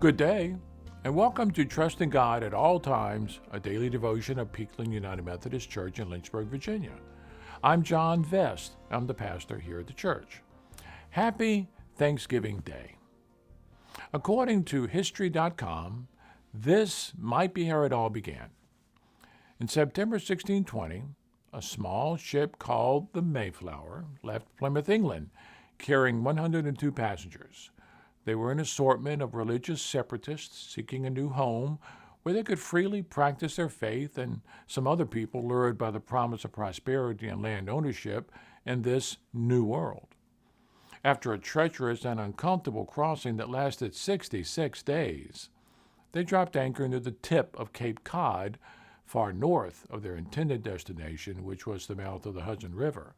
Good day, and welcome to Trusting God at All Times, a daily devotion of Peakland United Methodist Church in Lynchburg, Virginia. I'm John Vest. I'm the pastor here at the church. Happy Thanksgiving Day. According to History.com, this might be how it all began. In September 1620, a small ship called the Mayflower left Plymouth, England, carrying 102 passengers. They were an assortment of religious separatists seeking a new home where they could freely practice their faith, and some other people lured by the promise of prosperity and land ownership in this new world. After a treacherous and uncomfortable crossing that lasted 66 days, they dropped anchor near the tip of Cape Cod, far north of their intended destination, which was the mouth of the Hudson River.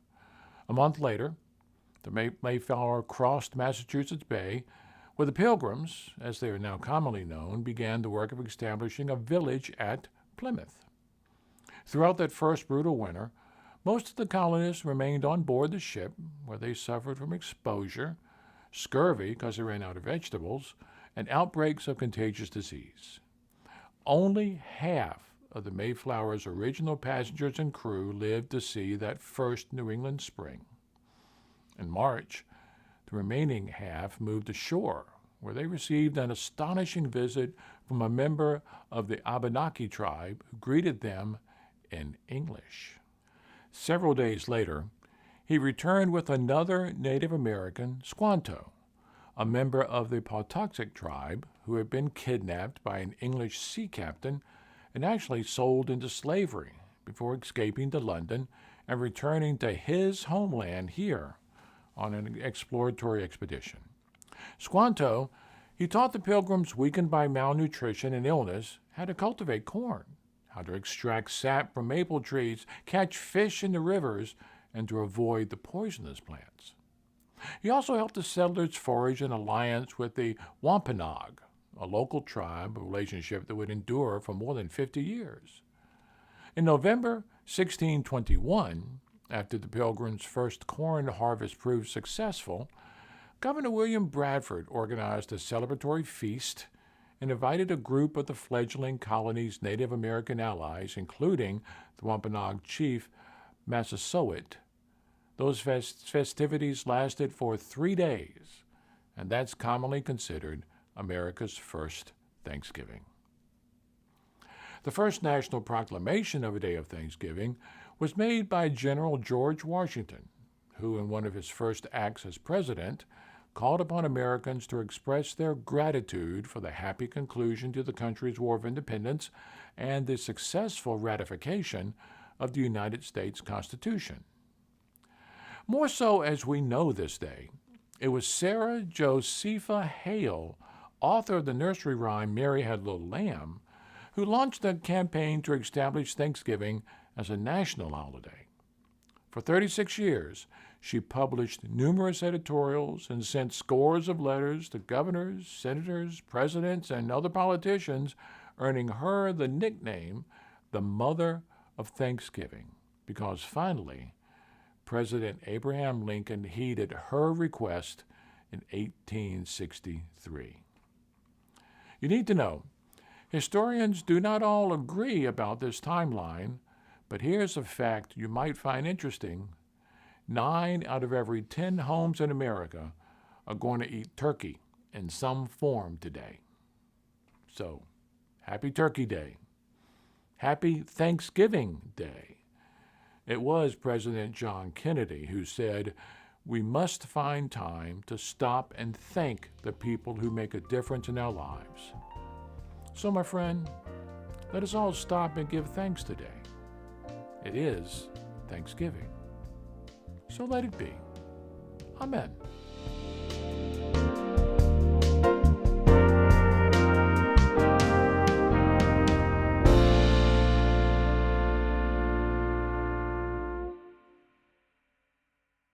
A month later, the Mayflower crossed Massachusetts Bay, where the Pilgrims, as they are now commonly known, began the work of establishing a village at Plymouth. Throughout that first brutal winter, most of the colonists remained on board the ship, where they suffered from exposure, scurvy because they ran out of vegetables, and outbreaks of contagious disease. Only half of the Mayflower's original passengers and crew lived to see that first New England spring. In March, the remaining half moved ashore, where they received an astonishing visit from a member of the Abenaki tribe who greeted them in English. Several days later, he returned with another Native American, Squanto, a member of the Pawtuxet tribe who had been kidnapped by an English sea captain and actually sold into slavery before escaping to London and returning to his homeland here on an exploratory expedition. Squanto, he taught the Pilgrims weakened by malnutrition and illness how to cultivate corn, how to extract sap from maple trees, catch fish in the rivers, and to avoid the poisonous plants. He also helped the settlers forage in alliance with the Wampanoag, a local tribe, a relationship that would endure for more than 50 years. In November 1621, after the Pilgrims' first corn harvest proved successful, Governor William Bradford organized a celebratory feast and invited a group of the fledgling colony's Native American allies, including the Wampanoag chief Massasoit. Those festivities lasted for 3 days, and that's commonly considered America's first Thanksgiving. The first national proclamation of a day of Thanksgiving was made by General George Washington, who, in one of his first acts as president, called upon Americans to express their gratitude for the happy conclusion to the country's War of Independence and the successful ratification of the United States Constitution. More so as we know this day, it was Sarah Josepha Hale, author of the nursery rhyme Mary Had a Little Lamb, who launched a campaign to establish Thanksgiving as a national holiday. For 36 years, she published numerous editorials and sent scores of letters to governors, senators, presidents, and other politicians, earning her the nickname the Mother of Thanksgiving, because finally, President Abraham Lincoln heeded her request in 1863. You need to know, historians do not all agree about this timeline, but here's a fact you might find interesting. 9 out of every 10 homes in America are going to eat turkey in some form today. So, happy Turkey Day. Happy Thanksgiving Day. It was President John Kennedy who said, "We must find time to stop and thank the people who make a difference in our lives." So, my friend, let us all stop and give thanks today. It is Thanksgiving. So let it be. Amen.